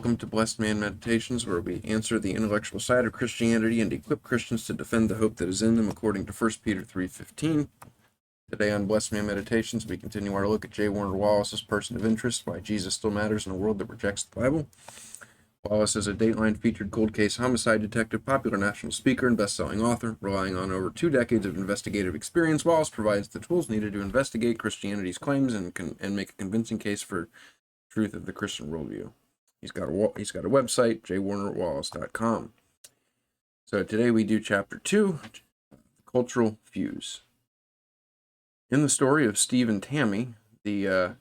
Welcome to Blessed Man Meditations, where we answer the intellectual side of Christianity and equip Christians to defend the hope that is in them according to 1 Peter 3:15. Today on Blessed Man Meditations, we continue our look at J. Warner Wallace's Person of Interest, Why Jesus Still Matters in a World That Rejects the Bible. Wallace is a Dateline-featured cold case homicide detective, popular national speaker, and best-selling author. Relying on over 2 decades of investigative experience, Wallace provides the tools needed to investigate Christianity's claims and make a convincing case for truth of the Christian worldview. He's got a website, jwarnerwallace.com. So today we do chapter 2, the cultural fuse. In the story of Steve and Tammy, the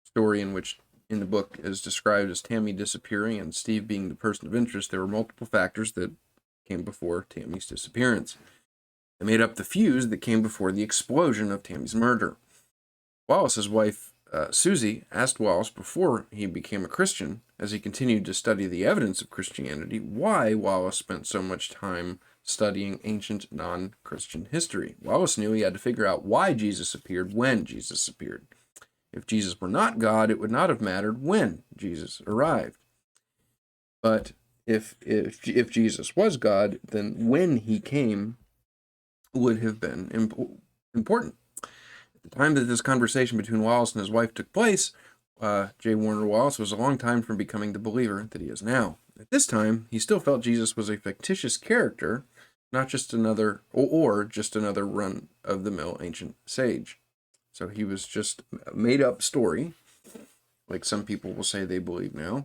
story in which in the book is described as Tammy disappearing and Steve being the person of interest, there were multiple factors that came before Tammy's disappearance. They made up the fuse that came before the explosion of Tammy's murder. Wallace's wife, Susie, asked Wallace before he became a Christian, as he continued to study the evidence of Christianity, why Wallace spent so much time studying ancient non-Christian history. Wallace knew he had to figure out why Jesus appeared when Jesus appeared. If Jesus were not God, it would not have mattered when Jesus arrived. But if Jesus was God, then when he came would have been important. At the time that this conversation between Wallace and his wife took place, J. Warner Wallace was a long time from becoming the believer that he is now. At this time, he still felt Jesus was a fictitious character, not just another, or just another run-of-the-mill ancient sage. So he was just a made-up story, like some people will say they believe now,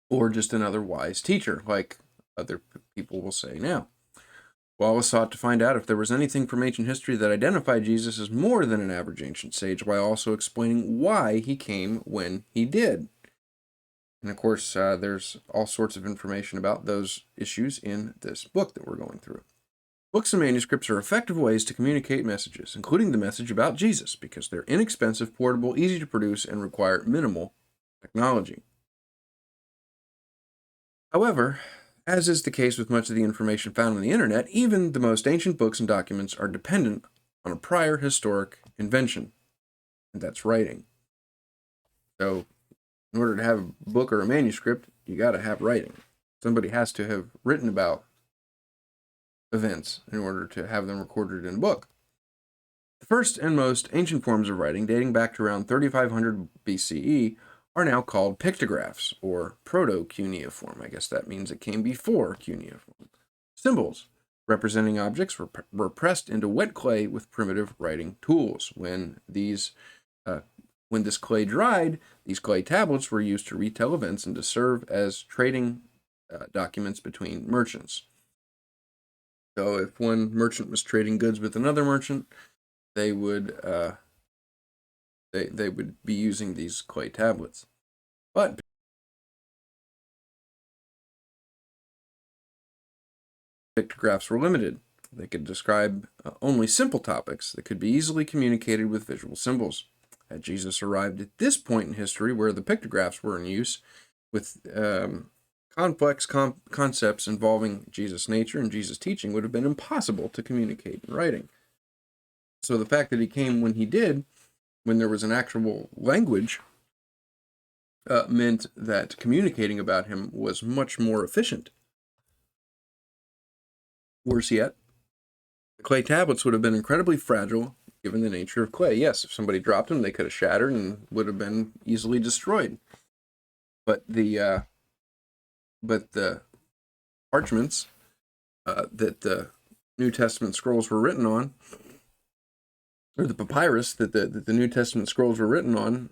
or just another wise teacher, like other people will say now. Wallace sought to find out if there was anything from ancient history that identified Jesus as more than an average ancient sage, while also explaining why he came when he did. And of course, there's all sorts of information about those issues in this book that we're going through. Books and manuscripts are effective ways to communicate messages, including the message about Jesus, because they're inexpensive, portable, easy to produce, and require minimal technology. However, as is the case with much of the information found on the internet, even the most ancient books and documents are dependent on a prior historic invention, and that's writing. So, in order to have a book or a manuscript, you got to have writing. Somebody has to have written about events in order to have them recorded in a book. The first and most ancient forms of writing, dating back to around 3500 BCE, are now called pictographs, or proto-cuneiform. I guess that means it came before cuneiform. Symbols representing objects were pressed into wet clay with primitive writing tools. When this clay dried, these clay tablets were used to retell events and to serve as trading documents between merchants. So if one merchant was trading goods with another merchant, they would they would be using these clay tablets. But pictographs were limited. They could describe only simple topics that could be easily communicated with visual symbols. Had Jesus arrived at this point in history where the pictographs were in use with complex concepts involving Jesus' nature and Jesus' teaching, would have been impossible to communicate in writing. So the fact that he came when he did, when there was an actual language, meant that communicating about him was much more efficient. Worse yet, the clay tablets would have been incredibly fragile given the nature of clay. Yes, if somebody dropped them, they could have shattered and would have been easily destroyed. But the parchments that the New Testament scrolls were written on, or the papyrus that the New Testament scrolls were written on,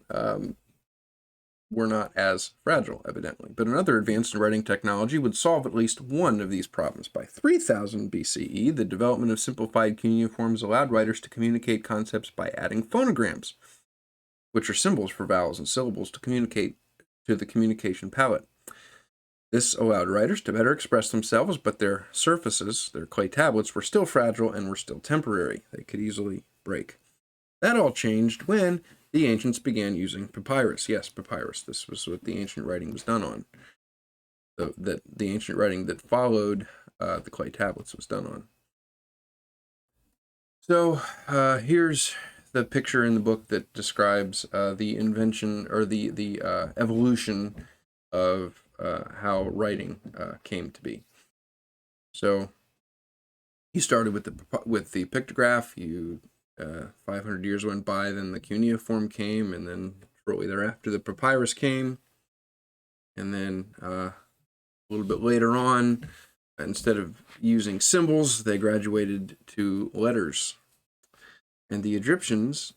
were not as fragile, evidently. But another advance in writing technology would solve at least one of these problems. By 3000 BCE, the development of simplified cuneiforms allowed writers to communicate concepts by adding phonograms, which are symbols for vowels and syllables, to communicate to the communication palette. This allowed writers to better express themselves, but their surfaces, their clay tablets, were still fragile and were still temporary. They could easily break. That all changed when the ancients began using papyrus. Yes, papyrus. This was what the ancient writing was done on. The ancient writing that followed the clay tablets was done on. So here's the picture in the book that describes the invention or the evolution of how writing came to be. So he started with the pictograph. 500 years went by, then the cuneiform came, and then shortly thereafter the papyrus came, and then a little bit later on, instead of using symbols, they graduated to letters. And the Egyptians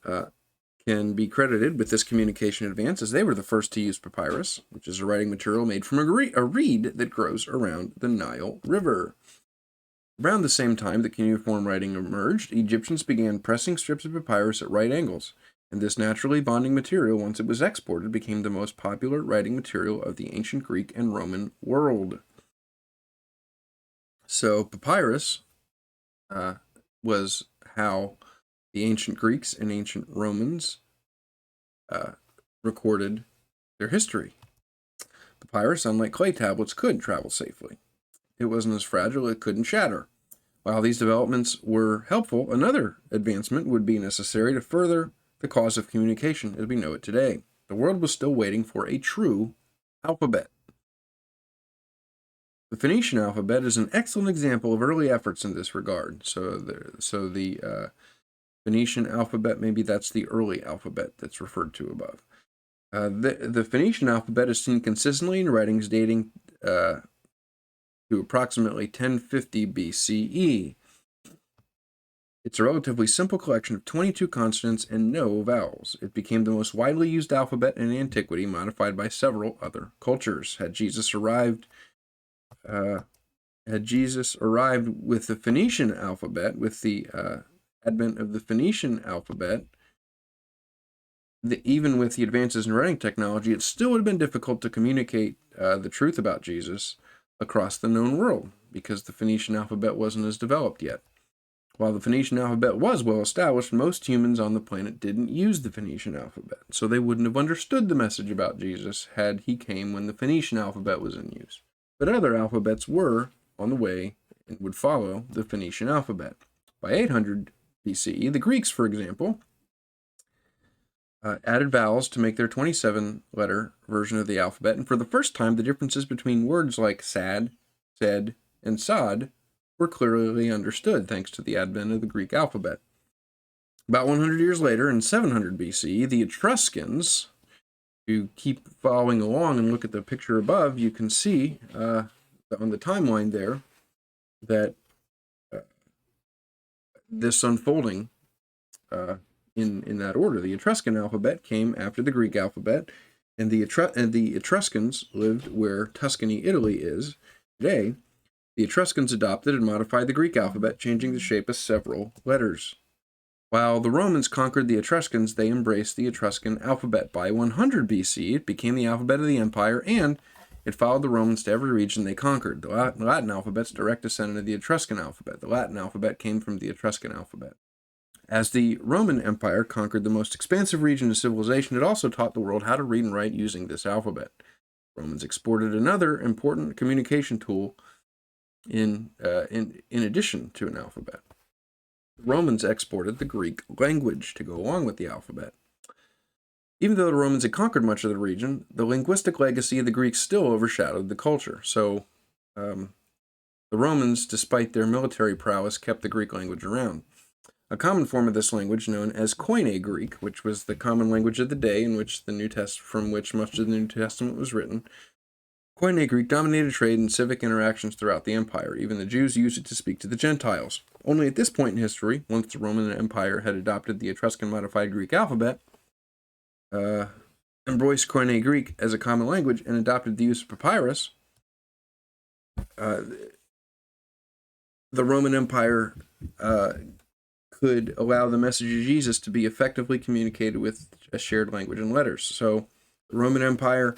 can be credited with this communication advance, as they were the first to use papyrus, which is a writing material made from a reed that grows around the Nile River. Around the same time that cuneiform writing emerged, Egyptians began pressing strips of papyrus at right angles, and this naturally bonding material, once it was exported, became the most popular writing material of the ancient Greek and Roman world. So papyrus was how the ancient Greeks and ancient Romans recorded their history. Papyrus, unlike clay tablets, could travel safely. It wasn't as fragile, it couldn't shatter. While these developments were helpful, another advancement would be necessary to further the cause of communication as we know it today. The world was still waiting for a true alphabet. The Phoenician alphabet is an excellent example of early efforts in this regard. So the Phoenician alphabet, maybe that's the early alphabet that's referred to above. The Phoenician alphabet is seen consistently in writings dating to approximately 1050 BCE. It's a relatively simple collection of 22 consonants and no vowels. It became the most widely used alphabet in antiquity, modified by several other cultures. Had Jesus arrived with the Phoenician alphabet, with the advent of the Phoenician alphabet, even with the advances in writing technology, it still would have been difficult to communicate the truth about Jesus across the known world, because the Phoenician alphabet wasn't as developed yet. While the Phoenician alphabet was well established, most humans on the planet didn't use the Phoenician alphabet, so they wouldn't have understood the message about Jesus had he came when the Phoenician alphabet was in use. But other alphabets were on the way and would follow the Phoenician alphabet. By 800 BCE, the Greeks, for example, added vowels to make their 27-letter version of the alphabet, and for the first time, the differences between words like sad, said, and sod were clearly understood thanks to the advent of the Greek alphabet. About 100 years later, in 700 BCE, the Etruscans, if you keep following along and look at the picture above, you can see on the timeline there that this unfolding in that order. The Etruscan alphabet came after the Greek alphabet, and the Etruscans lived where Tuscany, Italy is today. The Etruscans adopted and modified the Greek alphabet, changing the shape of several letters. While the Romans conquered the Etruscans, they embraced the Etruscan alphabet. By 100 BC, it became the alphabet of the empire, and it followed the Romans to every region they conquered. The Latin alphabet's direct descendant of the Etruscan alphabet. The Latin alphabet came from the Etruscan alphabet. As the Roman Empire conquered the most expansive region of civilization, it also taught the world how to read and write using this alphabet. Romans exported another important communication tool in addition to an alphabet. The Romans exported the Greek language to go along with the alphabet. Even though the Romans had conquered much of the region, the linguistic legacy of the Greeks still overshadowed the culture. So the Romans, despite their military prowess, kept the Greek language around. A common form of this language, known as Koine Greek, which was the common language of the day in which from which much of the New Testament was written, Koine Greek dominated trade and civic interactions throughout the empire. Even the Jews used it to speak to the Gentiles. Only at this point in history, once the Roman Empire had adopted the Etruscan modified Greek alphabet, embraced Koine Greek as a common language, and adopted the use of papyrus, the Roman Empire could allow the message of Jesus to be effectively communicated with a shared language and letters. So the Roman Empire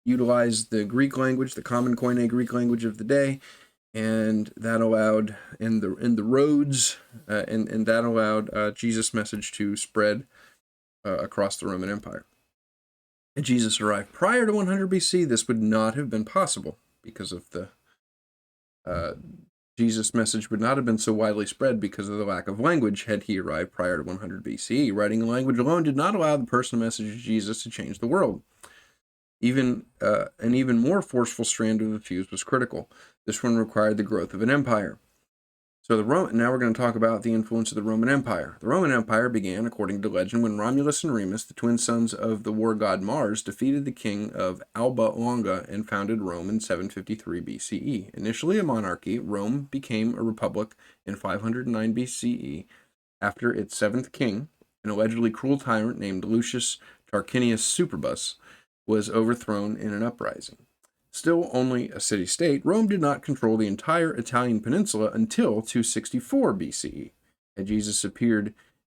utilized the Greek language, the common Koine Greek language of the day, and that allowed in the roads and that allowed Jesus' message to spread across the Roman Empire. Had Jesus arrived prior to 100 BC, this would not have been possible because of the Jesus' message would not have been so widely spread because of the lack of language had he arrived prior to 100 BCE. Writing a language alone did not allow the personal message of Jesus to change the world. An even more forceful strand of the fuse was critical. This one required the growth of an empire. So now we're going to talk about the influence of the Roman Empire. The Roman Empire began, according to legend, when Romulus and Remus, the twin sons of the war god Mars, defeated the king of Alba Longa and founded Rome in 753 BCE. Initially a monarchy, Rome became a republic in 509 BCE after its seventh king, an allegedly cruel tyrant named Lucius Tarquinius Superbus, was overthrown in an uprising. Still only a city-state, Rome did not control the entire Italian peninsula until 264 BCE. Had Jesus appeared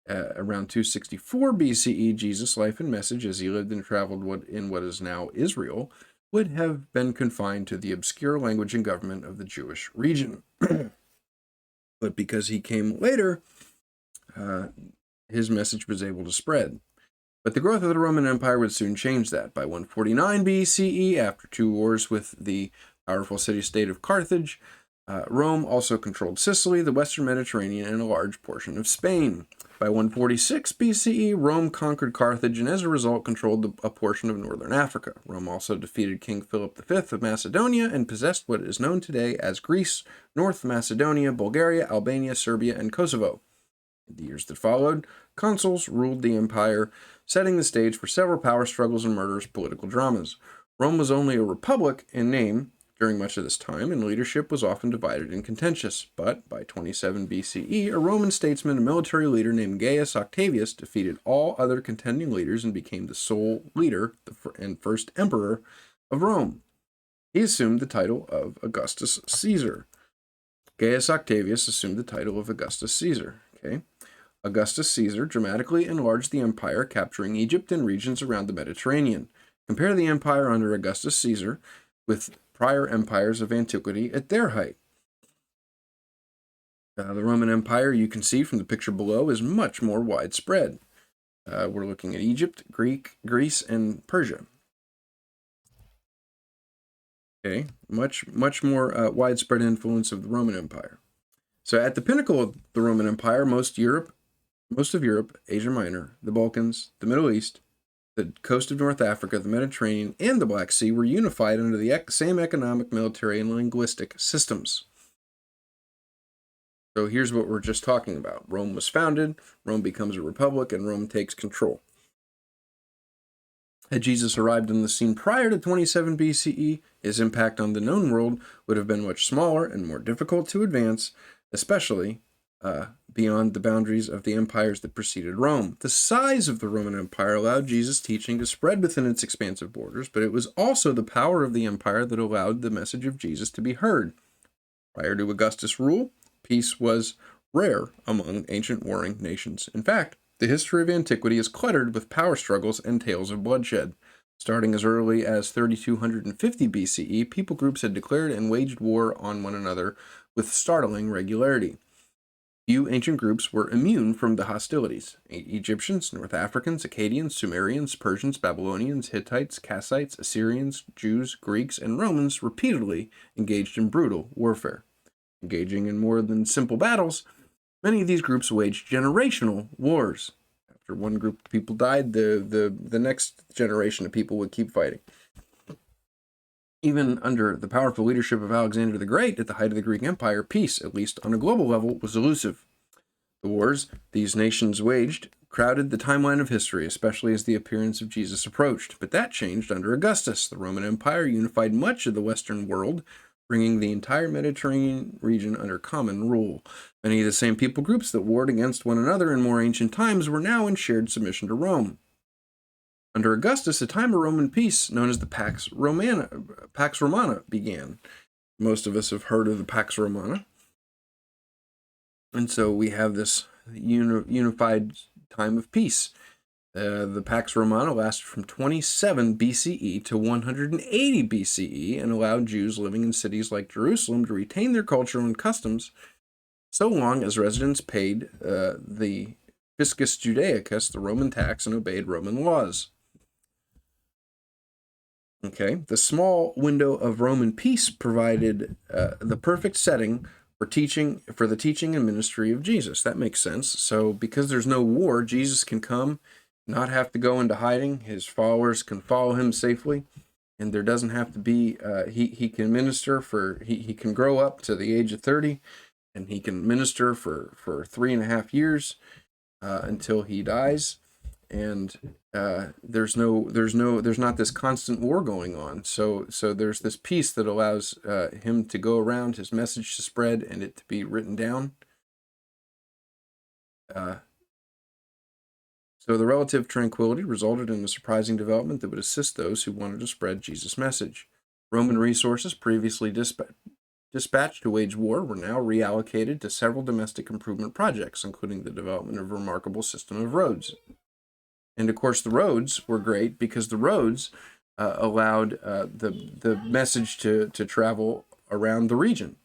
around 264 BCE, Jesus' life and message as he lived and traveled in what is now Israel would have been confined to the obscure language and government of the Jewish region. But because he came later, his message was able to spread. But the growth of the Roman Empire would soon change that. By 149 BCE, after 2 wars with the powerful city-state of Carthage, Rome also controlled Sicily, the western Mediterranean, and a large portion of Spain. By 146 BCE, Rome conquered Carthage and as a result controlled a portion of northern Africa. Rome also defeated King Philip V of Macedonia and possessed what is known today as Greece, North Macedonia, Bulgaria, Albania, Serbia, and Kosovo. In the years that followed, consuls ruled the empire, setting the stage for several power struggles and murderous political dramas. Rome was only a republic in name during much of this time, and leadership was often divided and contentious. But by 27 BCE, a Roman statesman and military leader named Gaius Octavius defeated all other contending leaders and became the sole leader and first emperor of Rome. He assumed the title of Augustus Caesar. Gaius Octavius assumed the title of Augustus Caesar. Okay. Augustus Caesar dramatically enlarged the empire, capturing Egypt and regions around the Mediterranean. Compare the empire under Augustus Caesar with prior empires of antiquity at their height. The Roman Empire, you can see from the picture below, is much more widespread. We're looking at Egypt, Greece, and Persia. Okay, much more widespread influence of the Roman Empire. So at the pinnacle of the Roman Empire, most of Europe, Asia Minor, the Balkans, the Middle East, the coast of North Africa, the Mediterranean, and the Black Sea were unified under the same economic, military, and linguistic systems. So here's what we're just talking about. Rome was founded, Rome becomes a republic, and Rome takes control. Had Jesus arrived on the scene prior to 27 BCE, his impact on the known world would have been much smaller and more difficult to advance, especially beyond the boundaries of the empires that preceded Rome. The size of the Roman Empire allowed Jesus' teaching to spread within its expansive borders, but it was also the power of the empire that allowed the message of Jesus to be heard. Prior to Augustus' rule, peace was rare among ancient warring nations. In fact, the history of antiquity is cluttered with power struggles and tales of bloodshed. Starting as early as 3250 BCE, people groups had declared and waged war on one another with startling regularity. Few ancient groups were immune from the hostilities. Egyptians, North Africans, Akkadians, Sumerians, Persians, Babylonians, Hittites, Kassites, Assyrians, Jews, Greeks, and Romans repeatedly engaged in brutal warfare. Engaging in more than simple battles, many of these groups waged generational wars. After one group of people died, the next generation of people would keep fighting. Even under the powerful leadership of Alexander the Great at the height of the Greek Empire, peace, at least on a global level, was elusive. The wars these nations waged crowded the timeline of history, especially as the appearance of Jesus approached. But that changed under Augustus. The Roman Empire unified much of the Western world, bringing the entire Mediterranean region under common rule. Many of the same people groups that warred against one another in more ancient times were now in shared submission to Rome. Under Augustus, a time of Roman peace known as the Pax Romana began. Most of us have heard of the Pax Romana. And so we have this unified time of peace. The Pax Romana lasted from 27 BCE to 180 BCE and allowed Jews living in cities like Jerusalem to retain their culture and customs so long as residents paid the Fiscus Judaicus, the Roman tax, and obeyed Roman laws. Okay, the small window of Roman peace provided the perfect setting for the teaching and ministry of Jesus. That makes sense. So because there's no war, Jesus can come, not have to go into hiding. His followers can follow him safely. and there doesn't have to be, he can minister for, he can grow up to the age of 30, and he can minister for 3.5 years until he dies. And there's not this constant war going on. So there's this peace that allows him to go around, his message to spread, and it to be written down. So the relative tranquility resulted in a surprising development that would assist those who wanted to spread Jesus' message. Roman resources previously dispatched to wage war were now reallocated to several domestic improvement projects, including the development of a remarkable system of roads. And of course, the roads were great because the roads allowed the message to travel around the region.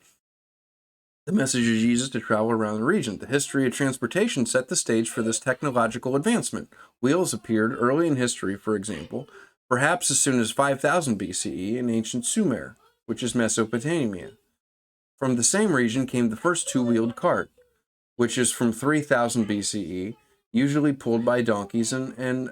The message of Jesus to travel around the region. The history of transportation set the stage for this technological advancement. Wheels appeared early in history, for example, perhaps as soon as 5000 BCE in ancient Sumer, which is Mesopotamia. From the same region came the first two-wheeled cart, which is from 3000 BCE, usually pulled by donkeys, and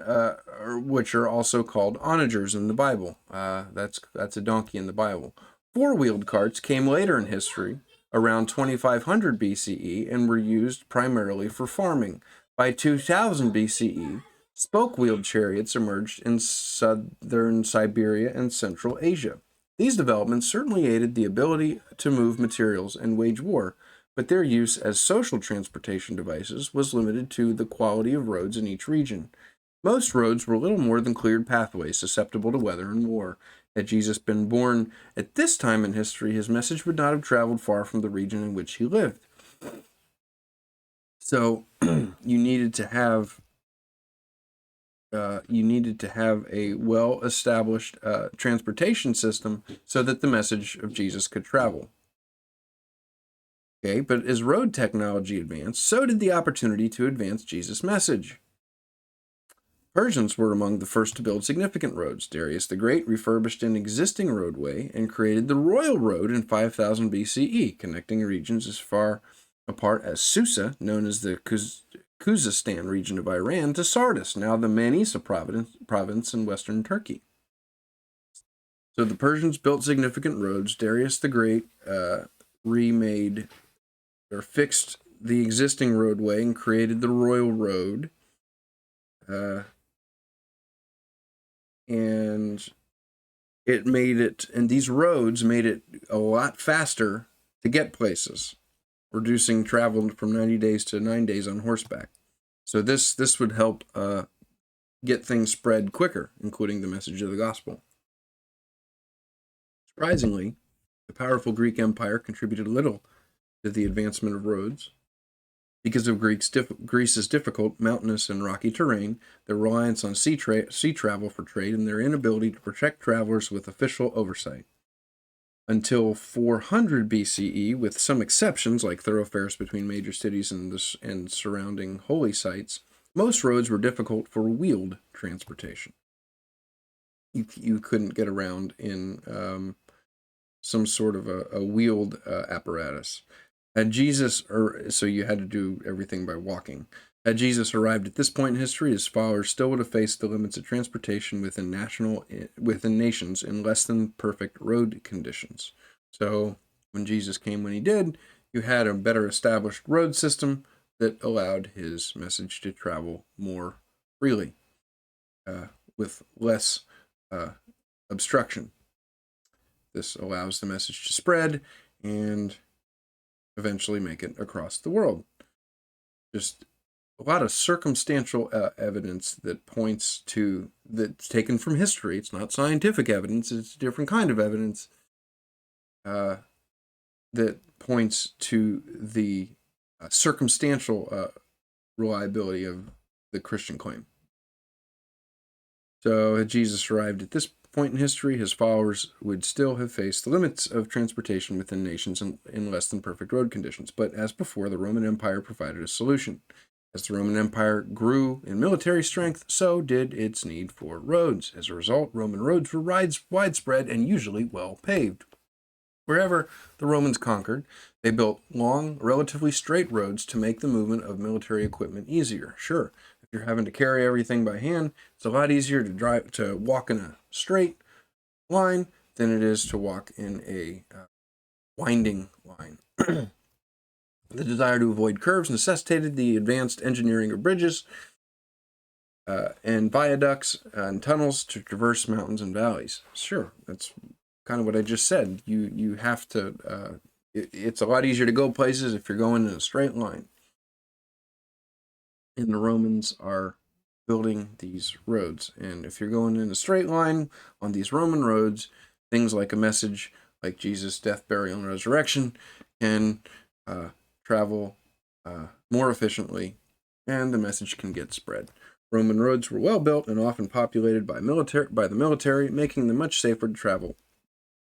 which are also called onagers in the Bible. That's a donkey in the Bible. Four-wheeled carts came later in history, around 2500 BCE, and were used primarily for farming. By 2000 BCE, spoke-wheeled chariots emerged in southern Siberia and Central Asia. These developments certainly aided the ability to move materials and wage war, but their use as social transportation devices was limited to the quality of roads in each region. Most roads were little more than cleared pathways susceptible to weather and war. Had Jesus been born at this time in history, his message would not have traveled far from the region in which he lived. So you needed to have a well-established transportation system so that the message of Jesus could travel. Okay, but as road technology advanced, so did the opportunity to advance Jesus' message. Persians were among the first to build significant roads. Darius the Great refurbished an existing roadway and created the Royal Road in 5000 BCE, connecting regions as far apart as Susa, known as the Khuzestan region of Iran, to Sardis, now the Manisa province in western Turkey. So the Persians built significant roads. Darius the Great remade or fixed the existing roadway and created the Royal Road. And these roads made it a lot faster to get places, reducing travel from 90 days to 9 days on horseback. So this would help get things spread quicker, including the message of the gospel. Surprisingly, the powerful Greek Empire contributed little to the advancement of roads. Because of Greece's difficult, mountainous, and rocky terrain, their reliance on sea travel for trade, and their inability to protect travelers with official oversight. Until 400 BCE, with some exceptions like thoroughfares between major cities and surrounding holy sites, most roads were difficult for wheeled transportation. You couldn't get around in some sort of a wheeled apparatus. So you had to do everything by walking. Had Jesus arrived at this point in history, his followers still would have faced the limits of transportation within nations in less than perfect road conditions. So when Jesus came when he did, you had a better established road system that allowed his message to travel more freely, with less obstruction. This allows the message to spread and eventually make it across the world. Just a lot of circumstantial evidence that that's taken from history. It's not scientific evidence, it's a different kind of evidence that points to the circumstantial reliability of the Christian claim. So had Jesus arrived at this point in history, his followers would still have faced the limits of transportation within nations in less than perfect road conditions. But as before, the Roman Empire provided a solution. As the Roman Empire grew in military strength, so did its need for roads. As a result, Roman roads were widespread and usually well paved. Wherever the Romans conquered, they built long, relatively straight roads to make the movement of military equipment easier. Sure, if you're having to carry everything by hand, it's a lot easier to walk in a straight line than it is to walk in a winding line. The desire to avoid curves necessitated the advanced engineering of bridges and viaducts and tunnels to traverse mountains and valleys. Sure, that's kind of what I just said. You have to. It's a lot easier to go places if you're going in a straight line. And the Romans are building these roads. And if you're going in a straight line on these Roman roads, things like a message like Jesus' death, burial, and resurrection can travel more efficiently, and the message can get spread. Roman roads were well built and often populated by the military, making them much safer to travel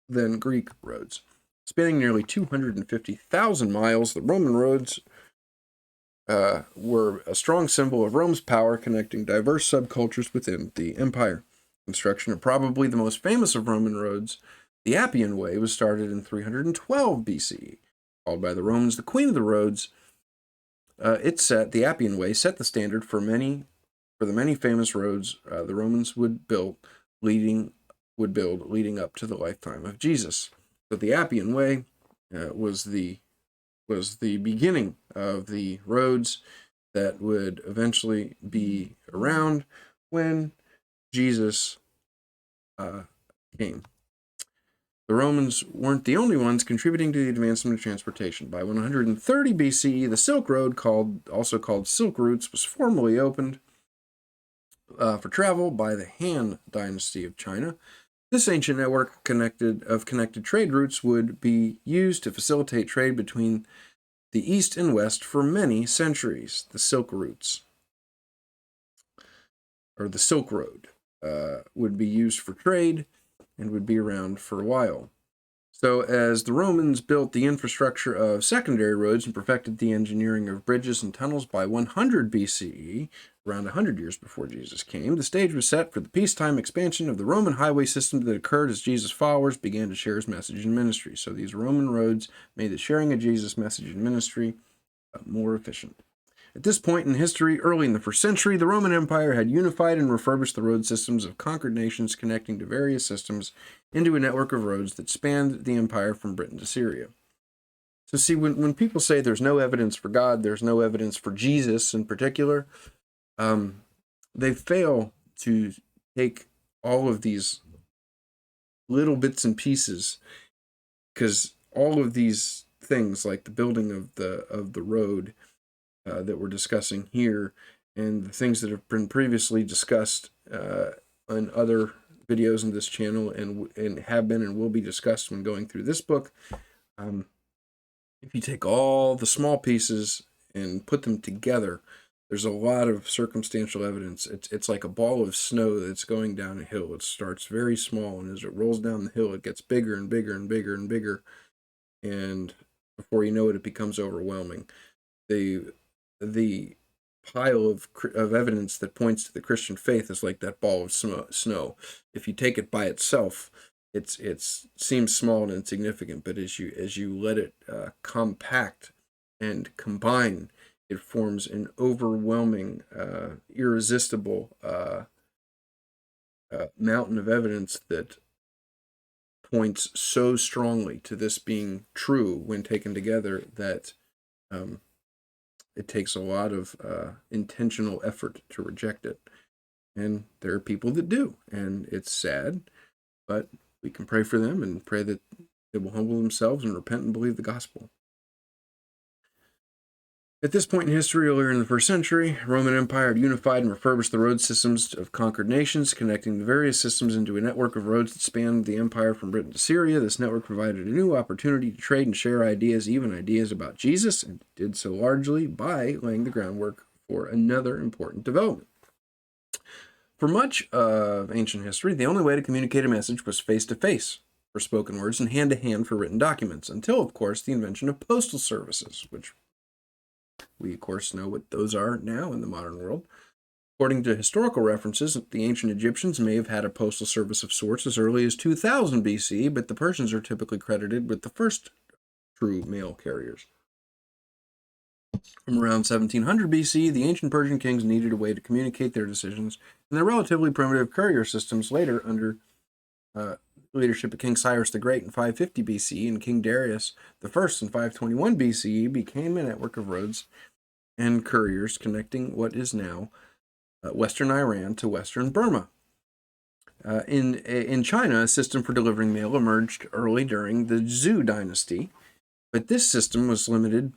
than Greek roads. Spanning nearly 250,000 miles, the Roman roads were a strong symbol of Rome's power, connecting diverse subcultures within the empire. Construction of probably the most famous of Roman roads, the Appian Way, was started in 312 BCE. Called by the Romans the Queen of the Roads, the Appian Way set the standard for the many famous roads the Romans would build leading up to the lifetime of Jesus. So the Appian Way was the beginning of the roads that would eventually be around when Jesus came. The Romans weren't the only ones contributing to the advancement of transportation. By 130 BCE, the Silk Road, also called Silk Routes, was formally opened for travel by the Han Dynasty of China. This ancient network of connected trade routes would be used to facilitate trade between the East and West for many centuries. The Silk Routes, or the Silk Road, would be used for trade and would be around for a while. So as the Romans built the infrastructure of secondary roads and perfected the engineering of bridges and tunnels by 100 BCE, around 100 years before Jesus came, the stage was set for the peacetime expansion of the Roman highway system that occurred as Jesus' followers began to share his message and ministry. So these Roman roads made the sharing of Jesus' message and ministry more efficient. At this point in history, early in the 1st century, the Roman Empire had unified and refurbished the road systems of conquered nations, connecting to various systems into a network of roads that spanned the empire from Britain to Syria. So see, when people say there's no evidence for God, there's no evidence for Jesus in particular, they fail to take all of these little bits and pieces, because all of these things, like the building of the road that we're discussing here, and the things that have been previously discussed on other videos in this channel, and have been and will be discussed when going through this book, if you take all the small pieces and put them together, there's a lot of circumstantial evidence. It's like a ball of snow that's going down a hill. It starts very small, and as it rolls down the hill, it gets bigger and bigger and bigger and bigger, and before you know it, it becomes overwhelming. The pile of evidence that points to the Christian faith is like that ball of snow. If you take it by itself, it seems small and insignificant, but as you let it compact and combine, it forms an overwhelming, irresistible mountain of evidence that points so strongly to this being true when taken together that it takes a lot of intentional effort to reject it. And there are people that do, and it's sad, but we can pray for them and pray that they will humble themselves and repent and believe the gospel. At this point in history, earlier in the 1st century, Roman Empire had unified and refurbished the road systems of conquered nations, connecting the various systems into a network of roads that spanned the empire from Britain to Syria. This network provided a new opportunity to trade and share ideas, even ideas about Jesus, and did so largely by laying the groundwork for another important development. For much of ancient history, the only way to communicate a message was face-to-face for spoken words and hand-to-hand for written documents, until, of course, the invention of postal services, which we, of course, know what those are now in the modern world. According to historical references, the ancient Egyptians may have had a postal service of sorts as early as 2000 BC, but the Persians are typically credited with the first true mail carriers. From around 1700 BC, the ancient Persian kings needed a way to communicate their decisions, and their relatively primitive courier systems later under leadership of King Cyrus the Great in 550 BCE and King Darius I in 521 BCE became a network of roads and couriers connecting what is now western Iran to western Burma. In China, a system for delivering mail emerged early during the Zhou dynasty, but this system was limited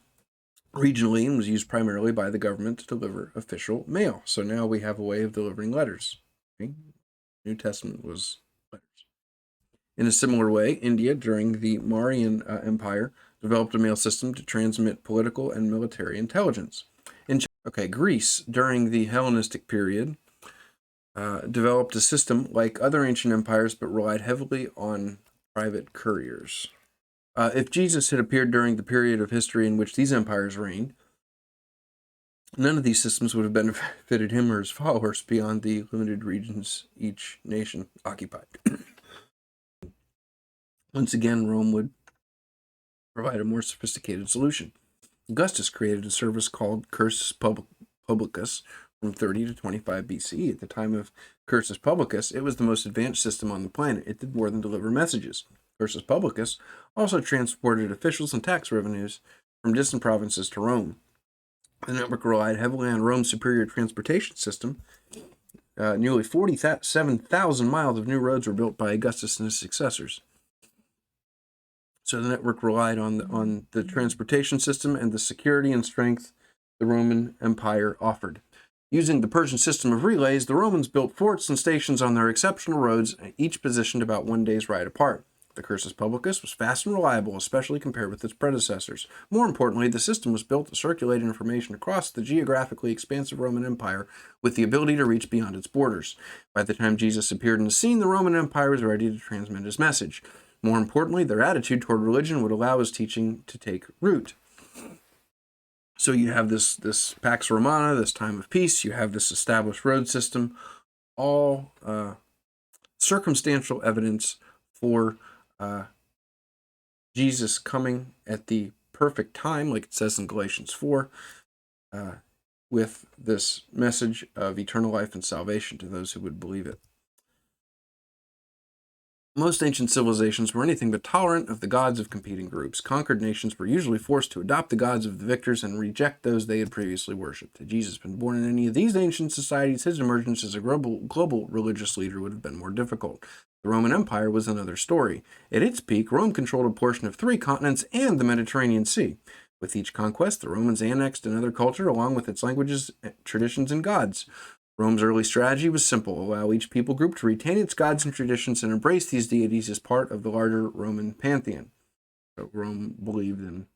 regionally and was used primarily by the government to deliver official mail. So now we have a way of delivering letters. Okay? New Testament was letters. In a similar way, India, during the Mauryan Empire, developed a mail system to transmit political and military intelligence. Greece, during the Hellenistic period, developed a system like other ancient empires, but relied heavily on private couriers. If Jesus had appeared during the period of history in which these empires reigned, none of these systems would have benefited him or his followers beyond the limited regions each nation occupied. Once again, Rome would provide a more sophisticated solution. Augustus created a service called cursus publicus from 30 to 25 BCE. At the time of cursus publicus, it was the most advanced system on the planet. It did more than deliver messages. Cursus publicus also transported officials and tax revenues from distant provinces to Rome. The network relied heavily on Rome's superior transportation system. Nearly 47,000 miles of new roads were built by Augustus and his successors. So the network relied on the transportation system and the security and strength the Roman Empire offered. Using the Persian system of relays, the Romans built forts and stations on their exceptional roads, each positioned about 1 day's ride apart. The cursus publicus was fast and reliable, especially compared with its predecessors. More importantly, the system was built to circulate information across the geographically expansive Roman Empire with the ability to reach beyond its borders. By the time Jesus appeared in the scene, the Roman Empire was ready to transmit his message. More importantly, their attitude toward religion would allow his teaching to take root. So you have this Pax Romana, this time of peace, you have this established road system, all circumstantial evidence for Jesus coming at the perfect time, like it says in Galatians 4, with this message of eternal life and salvation to those who would believe it. Most ancient civilizations were anything but tolerant of the gods of competing groups. Conquered nations were usually forced to adopt the gods of the victors and reject those they had previously worshipped. Had Jesus been born in any of these ancient societies, his emergence as a global religious leader would have been more difficult. The Roman Empire was another story. At its peak, Rome controlled a portion of 3 continents and the Mediterranean Sea. With each conquest, the Romans annexed another culture along with its languages, traditions, and gods. Rome's early strategy was simple: allow each people group to retain its gods and traditions and embrace these deities as part of the larger Roman pantheon. So Rome believed in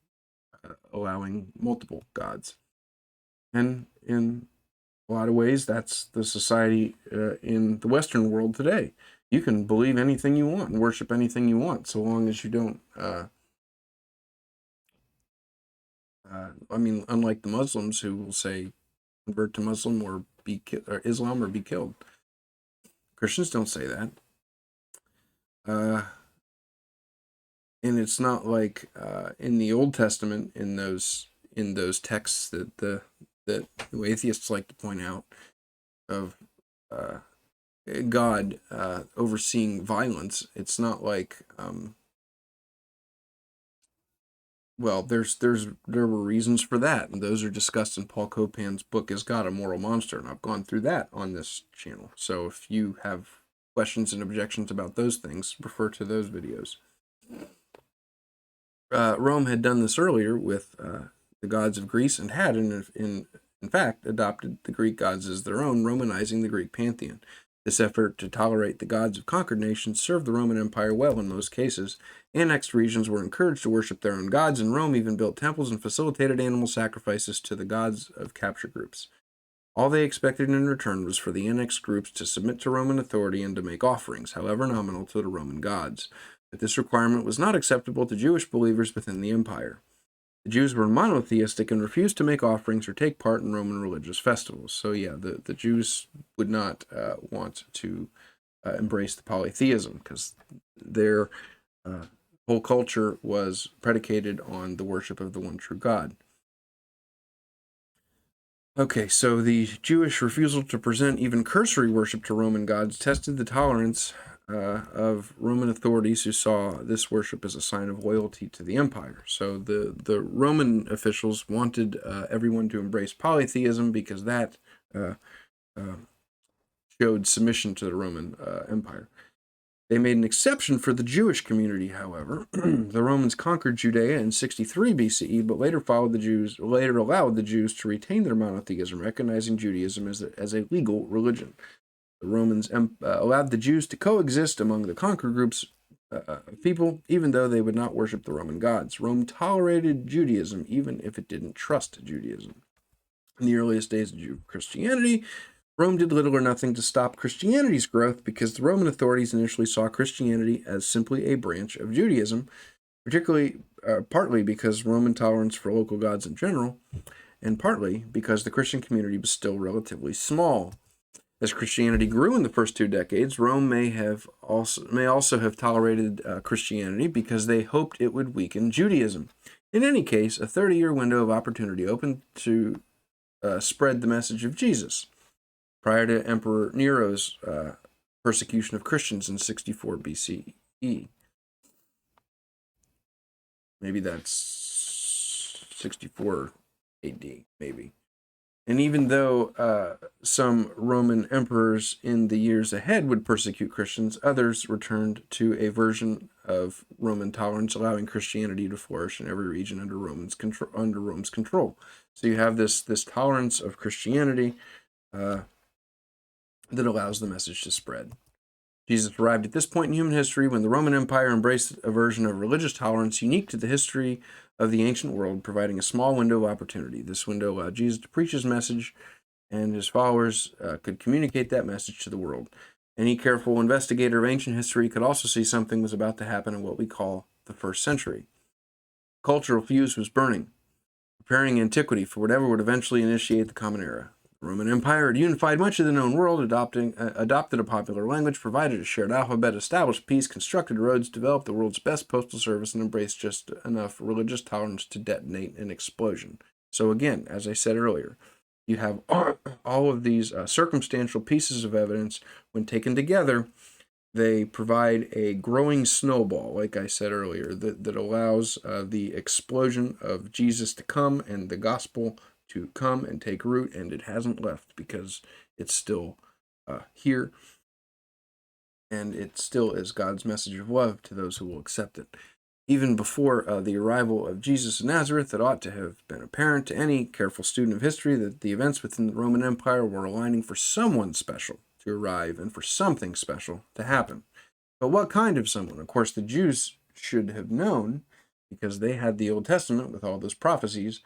allowing multiple gods. And in a lot of ways, that's the society in the Western world today. You can believe anything you want and worship anything you want, so long as you don't, unlike the Muslims who will say, convert to Muslim or Islam or be killed. Christians don't say that. And it's not like in the Old Testament, in those texts that atheists like to point out of God overseeing violence. It's not like there were reasons for that, and those are discussed in Paul Copan's book, Is God a Moral Monster? And I've gone through that on this channel. So if you have questions and objections about those things, refer to those videos. Rome had done this earlier with the gods of Greece and had, in fact, adopted the Greek gods as their own, Romanizing the Greek pantheon. This effort to tolerate the gods of conquered nations served the Roman Empire well in most cases. Annexed regions were encouraged to worship their own gods, and Rome even built temples and facilitated animal sacrifices to the gods of captured groups. All they expected in return was for the annexed groups to submit to Roman authority and to make offerings, however nominal, to the Roman gods. But this requirement was not acceptable to Jewish believers within the empire. The Jews were monotheistic and refused to make offerings or take part in Roman religious festivals. So yeah, the Jews would not want to embrace the polytheism because their whole culture was predicated on the worship of the one true God. Okay, so the Jewish refusal to present even cursory worship to Roman gods tested the tolerance of Roman authorities who saw this worship as a sign of loyalty to the empire. So the Roman officials wanted everyone to embrace polytheism because that showed submission to the Roman Empire. They made an exception for the Jewish community, however. The Romans conquered Judea in 63 BCE, but later allowed the Jews to retain their monotheism, recognizing Judaism as a legal religion. The Romans allowed the Jews to coexist among the conquered groups of people, even though they would not worship the Roman gods. Rome tolerated Judaism, even if it didn't trust Judaism. In the earliest days of Christianity, Rome did little or nothing to stop Christianity's growth because the Roman authorities initially saw Christianity as simply a branch of Judaism, partly because Roman tolerance for local gods in general, and partly because the Christian community was still relatively small. As Christianity grew in the first 2 decades, Rome may also have tolerated Christianity because they hoped it would weaken Judaism. In any case, a 30-year window of opportunity opened to spread the message of Jesus prior to Emperor Nero's persecution of Christians in 64 BCE. Maybe that's 64 AD, maybe. And even though some Roman emperors in the years ahead would persecute Christians, others returned to a version of Roman tolerance, allowing Christianity to flourish in every region under Rome's control. So you have this tolerance of Christianity that allows the message to spread. Jesus arrived at this point in human history when the Roman Empire embraced a version of religious tolerance unique to the history of the ancient world, providing a small window of opportunity. This window allowed Jesus to preach his message, and his followers could communicate that message to the world. Any careful investigator of ancient history could also see something was about to happen in what we call the first century. The cultural fuse was burning, preparing antiquity for whatever would eventually initiate the Common Era. The Roman Empire had unified much of the known world, adopted a popular language, provided a shared alphabet, established peace, constructed roads, developed the world's best postal service, and embraced just enough religious tolerance to detonate an explosion. So again, as I said earlier, you have all of these circumstantial pieces of evidence. When taken together, they provide a growing snowball, like I said earlier, that allows the explosion of Jesus to come and the gospel to come and take root, and it hasn't left because it's still here, and it still is God's message of love to those who will accept it. Even before the arrival of Jesus in Nazareth, it ought to have been apparent to any careful student of history that the events within the Roman Empire were aligning for someone special to arrive and for something special to happen. But what kind of someone? Of course, the Jews should have known, because they had the Old Testament with all those prophecies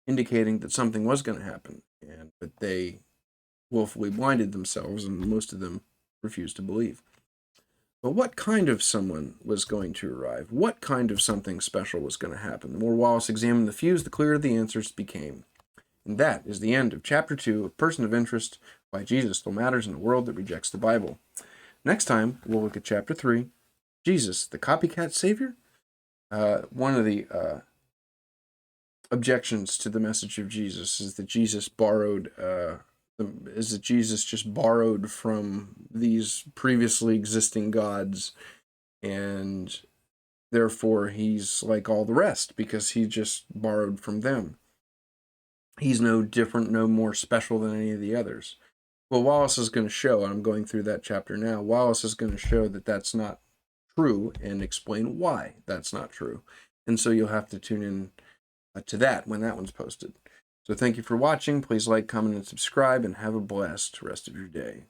indicating that something was going to happen, but they willfully blinded themselves, and most of them refused to believe. But what kind of someone was going to arrive? What kind of something special was going to happen? The more Wallace examined the fuse, the clearer the answers became. And that is the end of Chapter 2 of Person of Interest, Why Jesus Still Matters in a World That Rejects the Bible. Next time, we'll look at Chapter 3, Jesus, the Copycat Savior. One of the objections to the message of Jesus is that Jesus just borrowed from these previously existing gods, and therefore he's like all the rest because he just borrowed from them. He's no different, no more special than any of the others. Well, Wallace is going to show, and I'm going through that chapter now, Wallace is going to show that that's not true and explain why that's not true. And so you'll have to tune in to that when that one's posted. So thank you for watching. Please like, comment, and subscribe, and have a blessed rest of your day.